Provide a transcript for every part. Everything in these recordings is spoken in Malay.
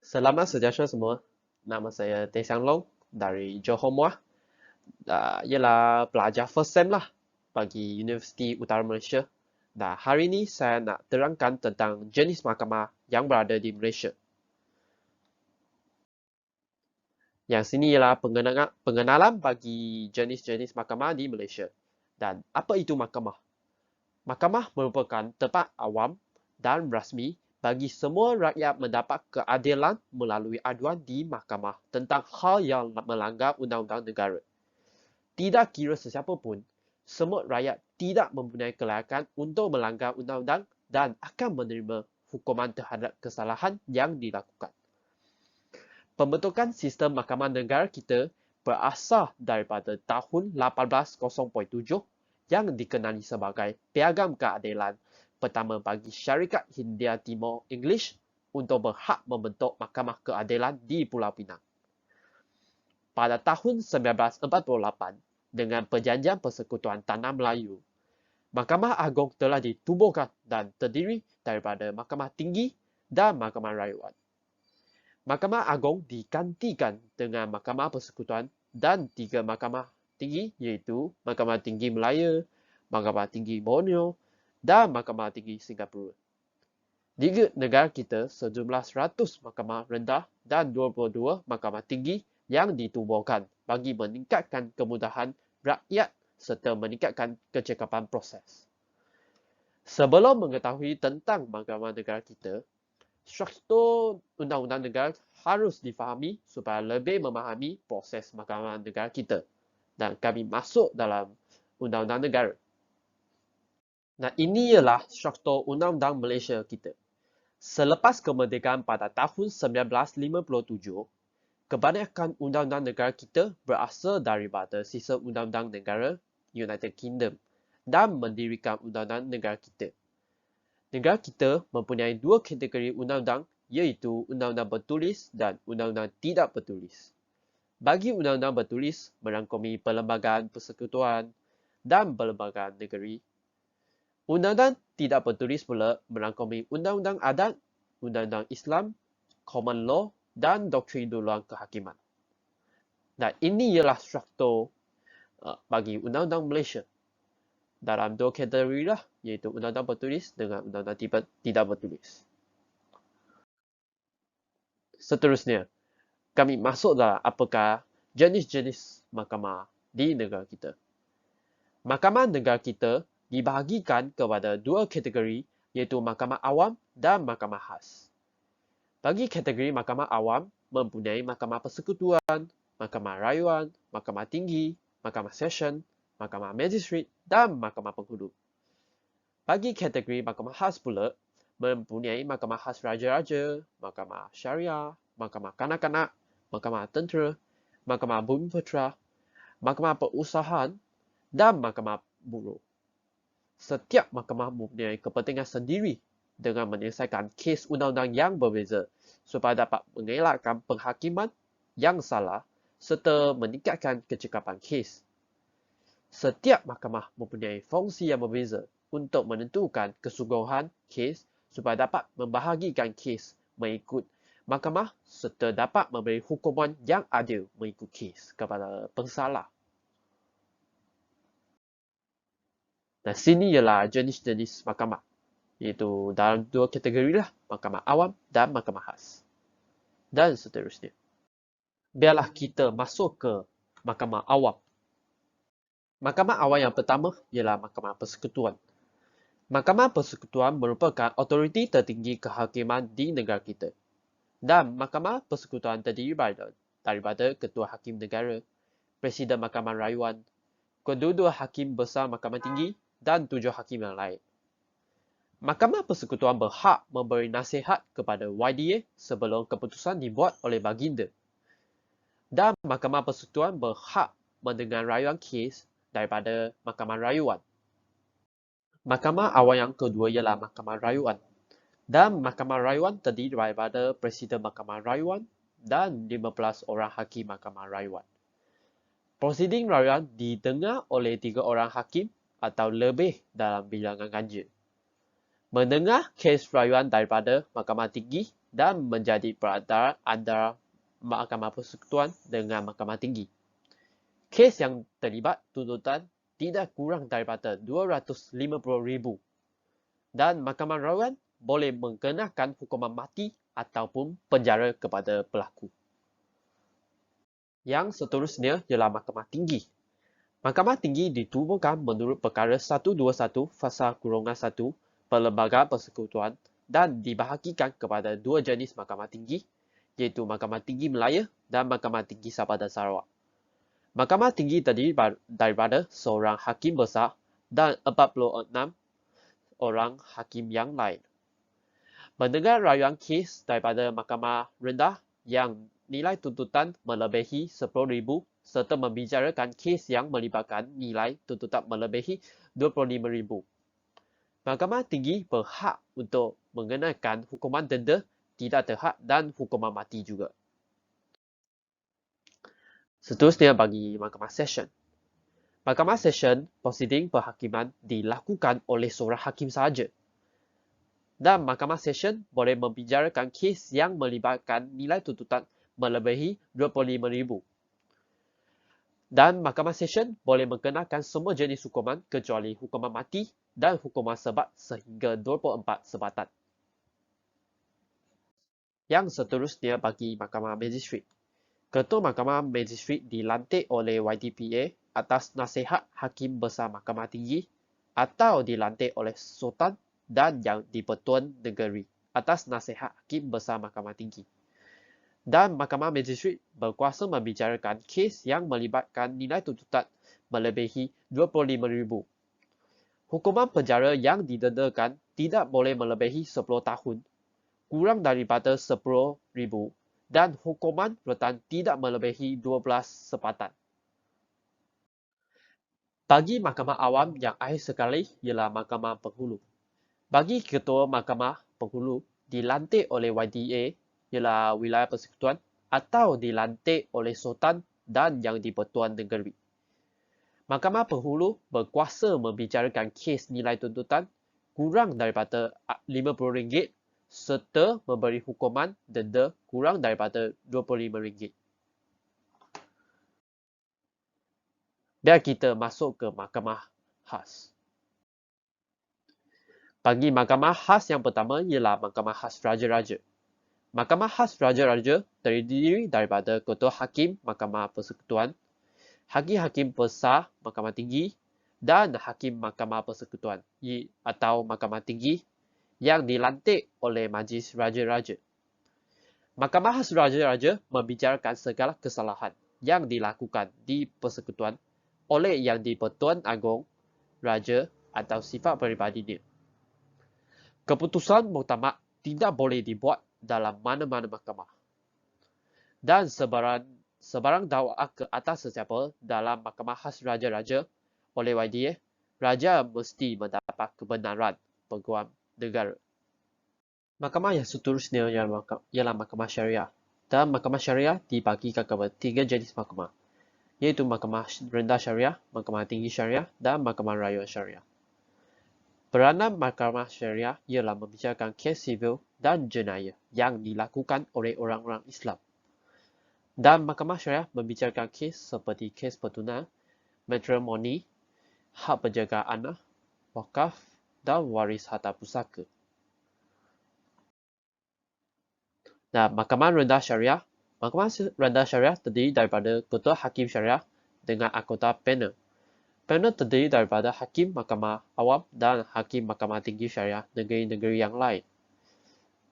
Selamat sejahtera semua. Nama saya Teh Siang Long dari Johor Muar. Ialah pelajar first sem lah bagi Universiti Utara Malaysia. Dan hari ini saya nak terangkan tentang jenis mahkamah yang berada di Malaysia. Yang sini ialah pengenalan bagi jenis-jenis mahkamah di Malaysia. Dan apa itu mahkamah? Mahkamah merupakan tempat awam dan rasmi bagi semua rakyat mendapat keadilan melalui aduan di mahkamah tentang hal yang melanggar undang-undang negara. Tidak kira sesiapa pun, semua rakyat tidak mempunyai kelayakan untuk melanggar undang-undang dan akan menerima hukuman terhadap kesalahan yang dilakukan. Pembentukan sistem mahkamah negara kita berasal daripada tahun 1807 yang dikenali sebagai Piagam Keadilan pertama bagi Syarikat Hindia Timur English untuk berhak membentuk Mahkamah Keadilan di Pulau Pinang. Pada tahun 1948, dengan Perjanjian Persekutuan Tanah Melayu, Mahkamah Agong telah ditubuhkan dan terdiri daripada Mahkamah Tinggi dan Mahkamah Rayuan. Mahkamah Agong digantikan dengan Mahkamah Persekutuan dan 3 Mahkamah Tinggi iaitu Mahkamah Tinggi Melaya, Mahkamah Tinggi Borneo dan Mahkamah Tinggi Singapura. Di negara kita sejumlah 100 mahkamah rendah dan 22 mahkamah tinggi yang ditubuhkan bagi meningkatkan kemudahan rakyat serta meningkatkan kecekapan proses. Sebelum mengetahui tentang mahkamah negara kita, struktur undang-undang negara harus difahami supaya lebih memahami proses mahkamah negara kita. Dan kami masuk dalam undang-undang negara. Nah, ini ialah struktur undang-undang Malaysia kita. Selepas kemerdekaan pada tahun 1957, kebanyakan undang-undang negara kita berasal daripada sistem undang-undang negara United Kingdom dan mendirikan undang-undang negara kita. Negara kita mempunyai 2 kategori undang-undang iaitu undang-undang bertulis dan undang-undang tidak bertulis. Bagi undang-undang bertulis merangkumi perlembagaan persekutuan dan perlembagaan negeri. Undang-undang tidak bertulis pula merangkumi undang-undang adat, undang-undang Islam, common law dan doktrin duluan kehakiman. Dan ini ialah struktur bagi undang-undang Malaysia. Dalam 2 kategori lah, iaitu undang-undang bertulis dengan undang-undang tidak bertulis. Seterusnya, kami masuk dalam apakah jenis-jenis mahkamah di negara kita. Mahkamah negara kita dibahagikan kepada 2 kategori iaitu mahkamah awam dan mahkamah khas. Bagi kategori mahkamah awam mempunyai mahkamah persekutuan, mahkamah rayuan, mahkamah tinggi, mahkamah session, mahkamah magistrat dan mahkamah penghulu. Bagi kategori mahkamah khas pula mempunyai mahkamah khas raja-raja, mahkamah syariah, mahkamah kanak-kanak, mahkamah tentera, mahkamah bumi putera, mahkamah perusahaan dan mahkamah buruh. Setiap mahkamah mempunyai kepentingan sendiri dengan menyelesaikan kes undang-undang yang berbeza supaya dapat mengelakkan penghakiman yang salah serta meningkatkan kecekapan kes. Setiap mahkamah mempunyai fungsi yang berbeza untuk menentukan kesungguhan kes supaya dapat membahagikan kes mengikut mahkamah serta dapat memberi hukuman yang adil mengikut kes kepada pensalah. Dan sini ialah jenis-jenis mahkamah, iaitu dalam 2 kategori lah, mahkamah awam dan mahkamah khas. Dan seterusnya. Biarlah kita masuk ke mahkamah awam. Mahkamah awam yang pertama ialah mahkamah persekutuan. Mahkamah persekutuan merupakan autoriti tertinggi kehakiman di negara kita. Dan mahkamah persekutuan terdiri daripada ketua hakim negara, presiden mahkamah rayuan, kedua-dua hakim besar mahkamah tinggi dan 7 hakim yang lain. Mahkamah persekutuan berhak memberi nasihat kepada YDA sebelum keputusan dibuat oleh baginda. Dan mahkamah persekutuan berhak mendengar rayuan kes daripada mahkamah rayuan. Mahkamah awam yang kedua ialah mahkamah rayuan. Dan mahkamah rayuan terdiri daripada presiden mahkamah rayuan dan 15 orang hakim mahkamah rayuan. Prosiding rayuan didengar oleh 3 orang hakim atau lebih dalam bilangan ganja. Mendengar kes rayuan daripada mahkamah tinggi dan menjadi perantara antara Mahkamah Persekutuan dengan Mahkamah Tinggi. Kes yang terlibat tuntutan tidak kurang daripada 250,000 dan Mahkamah Rayuan boleh mengenakan hukuman mati ataupun penjara kepada pelaku. Yang seterusnya ialah Mahkamah Tinggi. Mahkamah Tinggi ditubuhkan menurut Perkara 121 Fasa Kurungan 1 Perlembagaan Persekutuan dan dibahagikan kepada dua jenis Mahkamah Tinggi, iaitu Mahkamah Tinggi Melaya dan Mahkamah Tinggi Sabah dan Sarawak. Mahkamah Tinggi terdiri daripada seorang hakim besar dan 46 orang hakim yang lain. Mendengar rayuan kes daripada Mahkamah Rendah yang nilai tuntutan melebihi 10,000 serta membicarakan kes yang melibatkan nilai tuntutan melebihi 25,000. Mahkamah Tinggi berhak untuk mengenakan hukuman denda, tidak terhad dan hukuman mati juga. Seterusnya bagi Mahkamah Session. Mahkamah Session, prosiding perhakiman dilakukan oleh seorang hakim sahaja. Dan Mahkamah Session boleh membicarakan kes yang melibatkan nilai tuntutan melebihi 25,000. Dan Mahkamah Session boleh mengenakan semua jenis hukuman kecuali hukuman mati dan hukuman sebat sehingga 24 sebatan. Yang seterusnya bagi Mahkamah Magistrat. Ketua Mahkamah Magistrat dilantik oleh YTPA atas nasihat Hakim Besar Mahkamah Tinggi atau dilantik oleh Sultan dan Yang di-Pertuan Negeri atas nasihat Hakim Besar Mahkamah Tinggi. Dan Mahkamah Magistrat berkuasa membicarakan kes yang melibatkan nilai tuntutan melebihi 25,000. Hukuman penjara yang didendakan tidak boleh melebihi 10 tahun, kurang daripada 10,000 dan hukuman retan tidak melebihi 12 sebatan. Bagi Mahkamah Awam yang akhir sekali ialah Mahkamah Penghulu. Bagi Ketua Mahkamah Penghulu dilantik oleh YDA ialah Wilayah Persekutuan atau dilantik oleh Sultan dan Yang di-Pertuan Negeri. Mahkamah Penghulu berkuasa membicarakan kes nilai tuntutan kurang daripada RM50 serta memberi hukuman denda kurang daripada RM25. Biar kita masuk ke Mahkamah Khas. Bagi Mahkamah Khas yang pertama ialah Mahkamah Khas Raja-Raja. Mahkamah Khas Raja-Raja terdiri daripada Ketua Hakim Mahkamah Persekutuan, Hakim-Hakim Besar Mahkamah Tinggi dan Hakim Mahkamah Persekutuan atau Mahkamah Tinggi yang dilantik oleh Majlis Raja-Raja. Mahkamah Khas Raja-Raja membicarakan segala kesalahan yang dilakukan di persekutuan oleh Yang di-Pertuan Agong, Raja atau sifat peribadinya. Keputusan muktamad tidak boleh dibuat dalam mana-mana mahkamah. Dan sebarang dakwaan ke atas sesiapa dalam Mahkamah Khas Raja-Raja oleh YDA, Raja mesti mendapat kebenaran peguam negara. Mahkamah yang seterusnya ialah Mahkamah Syariah. Dan Mahkamah Syariah dibagikan kepada 3 jenis mahkamah, iaitu Mahkamah Rendah Syariah, Mahkamah Tinggi Syariah dan Mahkamah Rayuan Syariah. Peranan Mahkamah Syariah ialah membicarakan kes sivil dan jenayah yang dilakukan oleh orang-orang Islam. Dan Mahkamah Syariah membicarakan kes seperti kes pertunangan, matrimoni, hak penjagaan anak, wakaf dan waris harta pusaka. Nah, Mahkamah Rendah Syariah. Mahkamah Rendah Syariah terdiri daripada Ketua Hakim Syariah dengan anggota panel. Panel terdiri daripada Hakim Mahkamah Awam dan Hakim Mahkamah Tinggi Syariah negeri-negeri yang lain.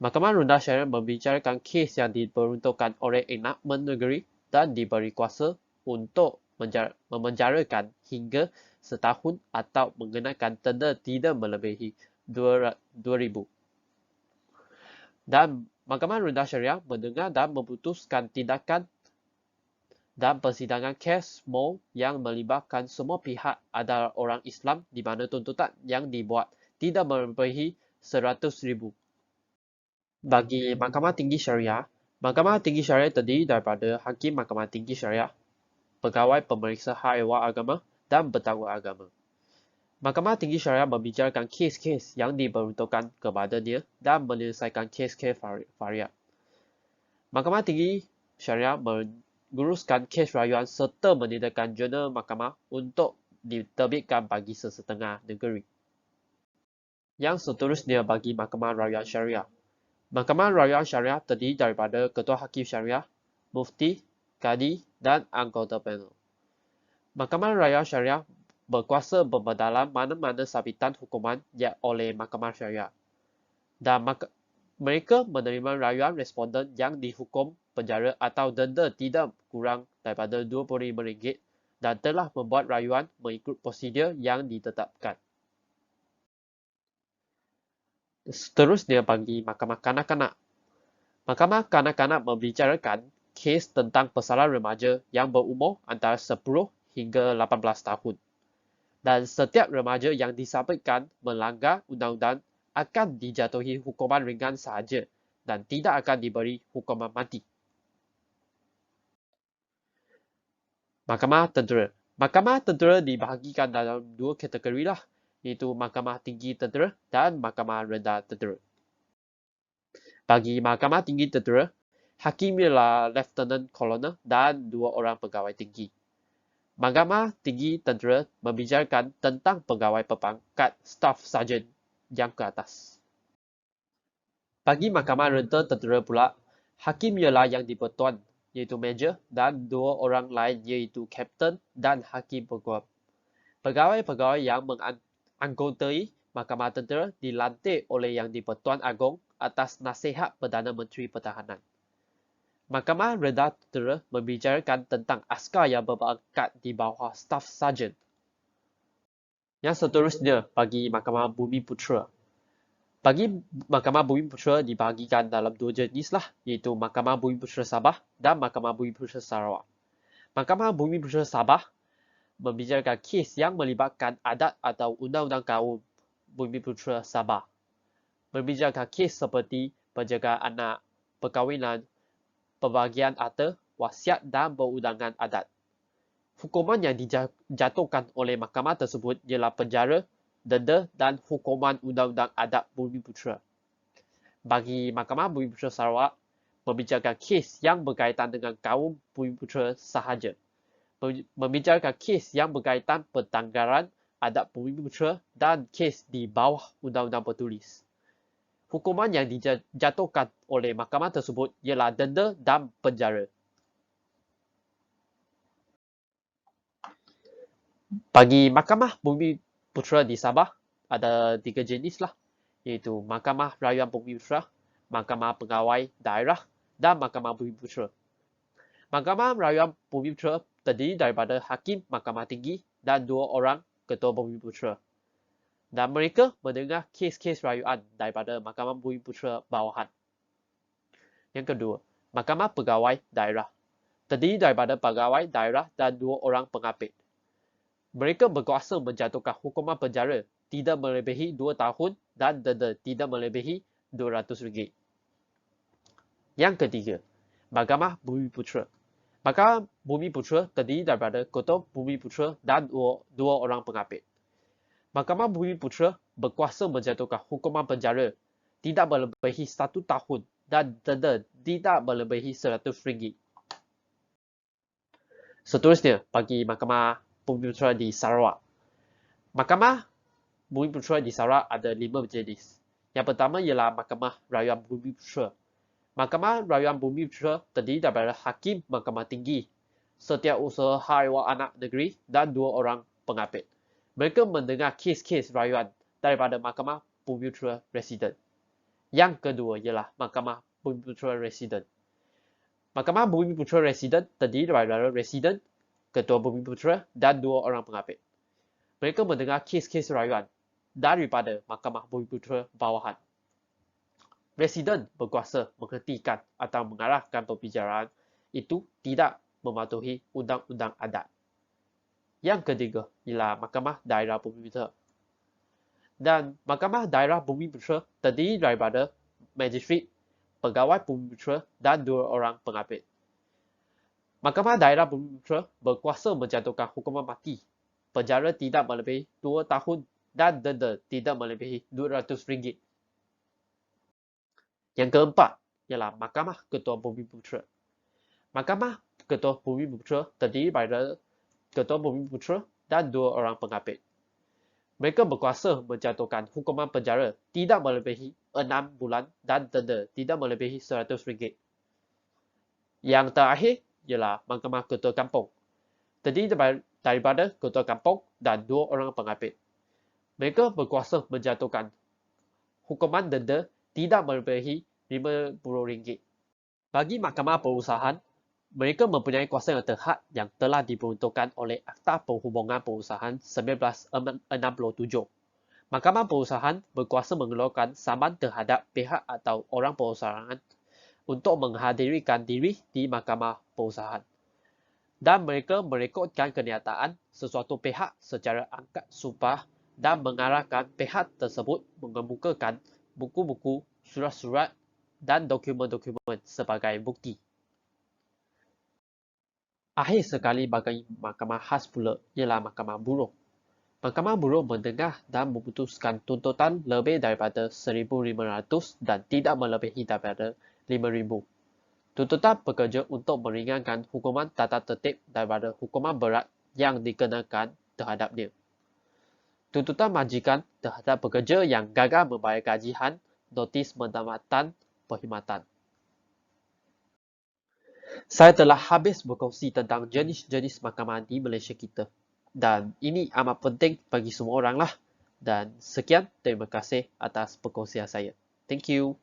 Mahkamah Rendah Syariah membicarakan kes yang diperuntukkan oleh enakmen negeri dan diberi kuasa untuk memenjarakan hingga setahun atau mengenakan denda tidak melebihi 2,000. Dan Mahkamah Rendah Syariah mendengar dan memutuskan tindakan dan persidangan kes MOL yang melibatkan semua pihak adalah orang Islam di mana tuntutan yang dibuat tidak melebihi 100,000. Bagi Mahkamah Tinggi Syariah, Mahkamah Tinggi Syariah terdiri daripada Hakim Mahkamah Tinggi Syariah, Pegawai Pemeriksa Hak Ehwal Agama dan Bertanggung Agama. Mahkamah Tinggi Syariah membicarakan kes-kes yang diperuntukkan kepadanya dan menyelesaikan kes-kes variat. Mahkamah Tinggi Syariah menguruskan kes rayuan serta menyediakan jurnal mahkamah untuk diterbitkan bagi sesetengah negeri. Yang seterusnya bagi Mahkamah Rayuan Syariah. Mahkamah Rayuan Syariah terdiri daripada Ketua Hakim Syariah, Mufti, Kadi dan anggota panel. Mahkamah Rayuan Syariah berkuasa memperdalam mana-mana sabitan hukuman oleh Mahkamah Syariah. Dan mereka menerima rayuan responden yang dihukum penjara atau denda tidak kurang daripada RM25 dan telah membuat rayuan mengikut prosedur yang ditetapkan. Seterusnya bagi Mahkamah Kanak-Kanak. Mahkamah Kanak-Kanak membicarakan kes tentang pesara remaja yang berumur antara 10 hingga 18 tahun. Dan setiap remaja yang disabitkan melanggar undang-undang akan dijatuhi hukuman ringan sahaja dan tidak akan diberi hukuman mati. Mahkamah Tentera. Mahkamah Tentera dibahagikan dalam dua kategori iaitu Mahkamah Tinggi Tentera dan Mahkamah Rendah Tentera. Bagi Mahkamah Tinggi Tentera, hakim ialah Lieutenant Colonel dan 2 orang pegawai tinggi. Mahkamah Tinggi Tentera membicarakan tentang pegawai berpangkat Staff Sergeant yang ke atas. Bagi Mahkamah Rendah Tentera pula, hakim ialah yang di-Pertuan, iaitu Major, dan 2 orang lain iaitu Kapten dan Hakim Peguam. Pegawai-pegawai yang menganggotai Mahkamah Tentera dilantik oleh Yang di-Pertuan Agong atas nasihat Perdana Menteri Pertahanan. Mahkamah Rendah Tentera membicarakan tentang askar yang berpangkat di bawah Staff Sergeant. Yang seterusnya bagi Mahkamah Bumiputera. Bagi Mahkamah Bumiputera dibahagikan dalam 2 jenis iaitu Mahkamah Bumiputera Sabah dan Mahkamah Bumiputera Sarawak. Mahkamah Bumiputera Sabah membicarakan kes yang melibatkan adat atau undang-undang kaum Bumiputera Sabah. Membicarakan kes seperti penjagaan anak, perkahwinan, pembagian harta, wasiat dan perundangan adat. Hukuman yang dijatuhkan oleh mahkamah tersebut ialah penjara, denda dan hukuman undang-undang adat Bumiputera. Bagi Mahkamah Bumiputera Sarawak, membicarakan kes yang berkaitan dengan kaum Bumiputera sahaja. Membicarakan kes yang berkaitan pelanggaran adat Bumiputera dan kes di bawah undang-undang bertulis. Hukuman yang dijatuhkan oleh mahkamah tersebut ialah denda dan penjara. Bagi Mahkamah Bumiputera di Sabah, ada 3 jenis iaitu Mahkamah Rayuan Bumiputera, Mahkamah Pegawai Daerah dan Mahkamah Bumiputera. Mahkamah Rayuan Bumiputera terdiri daripada Hakim Mahkamah Tinggi dan 2 orang Ketua Bumiputera. Dan mereka mendengar kes-kes rayuan daripada Mahkamah Bumiputera bawahan. Yang kedua, Mahkamah Pegawai Daerah. Terdiri daripada pegawai daerah dan 2 orang pengapit. Mereka berkuasa menjatuhkan hukuman penjara tidak melebihi 2 tahun dan denda tidak melebihi RM200. Yang ketiga, Mahkamah Bumiputera. Mahkamah Bumiputera terdiri daripada Ketua Bumiputera dan 2 orang pengapit. Mahkamah Bumiputera berkuasa menjatuhkan hukuman penjara tidak melebihi 1 tahun dan denda tidak melebihi RM100. Seterusnya, bagi Mahkamah Bumiputera di Sarawak. Mahkamah Bumiputera di Sarawak ada 5 jenis. Yang pertama ialah Mahkamah Rayuan Bumiputera. Mahkamah Rayuan Bumiputera terdiri daripada Hakim Mahkamah Tinggi, Setiausaha Haiwan Anak Negeri dan 2 orang pengapit. Mereka mendengar kes-kes rayuan daripada Mahkamah Bumiputera Residen. Yang kedua ialah Mahkamah Bumiputera Residen. Mahkamah Bumiputera Residen terdiri daripada Residen, Ketua Bumiputera dan 2 orang pengapit. Mereka mendengar kes-kes rayuan daripada Mahkamah Bumiputera bawahan. Residen berkuasa menghentikan atau mengarahkan pembicaraan itu tidak mematuhi undang-undang adat. Yang ketiga ialah Mahkamah Daerah Bumiputera. Dan Mahkamah Daerah Bumiputera terdiri daripada Magistrat, Pegawai Bumiputera dan 2 orang pengapit. Mahkamah Daerah Bumiputera berkuasa menjatuhkan hukuman mati, penjara tidak melebihi 2 tahun dan denda tidak melebihi RM200. Yang keempat ialah Mahkamah Ketua Bumi Putra. Mahkamah Ketua Bumi Putra terdiri pada Ketua Bumi Putra dan 2 orang pengapit. Mereka berkuasa menjatuhkan hukuman penjara tidak melebihi 6 bulan dan denda tidak melebihi RM100. Yang terakhir ialah Mahkamah Ketua Kampung. Terdiri daripada Ketua Kampung dan 2 orang pengapit. Mereka berkuasa menjatuhkan hukuman denda tidak melebihi RM50. Bagi Mahkamah Perusahaan, mereka mempunyai kuasa yang terhad yang telah diperuntukkan oleh Akta Perhubungan Perusahaan 1967. Mahkamah Perusahaan berkuasa mengeluarkan saman terhadap pihak atau orang perusahaan untuk menghadirkan diri di Mahkamah Perusahaan. Dan mereka merekodkan kenyataan sesuatu pihak secara angkat sumpah dan mengarahkan pihak tersebut mengemukakan buku-buku, surat-surat dan dokumen-dokumen sebagai bukti. Akhir sekali bagi mahkamah khas pula ialah Mahkamah Buruh. Mahkamah Buruh mendengar dan memutuskan tuntutan lebih daripada 1,500 dan tidak melebihi daripada 5,000. Tuntutan pekerja untuk meringankan hukuman tata tertib daripada hukuman berat yang dikenakan terhadapnya. Tuntutan majikan terhadap pekerja yang gagal membayar gajian, notis pendapatan perkhidmatan. Saya telah habis berkongsi tentang jenis-jenis mahkamah di Malaysia kita. Dan ini amat penting bagi semua orang lah. Dan sekian, terima kasih atas perkongsian saya. Thank you.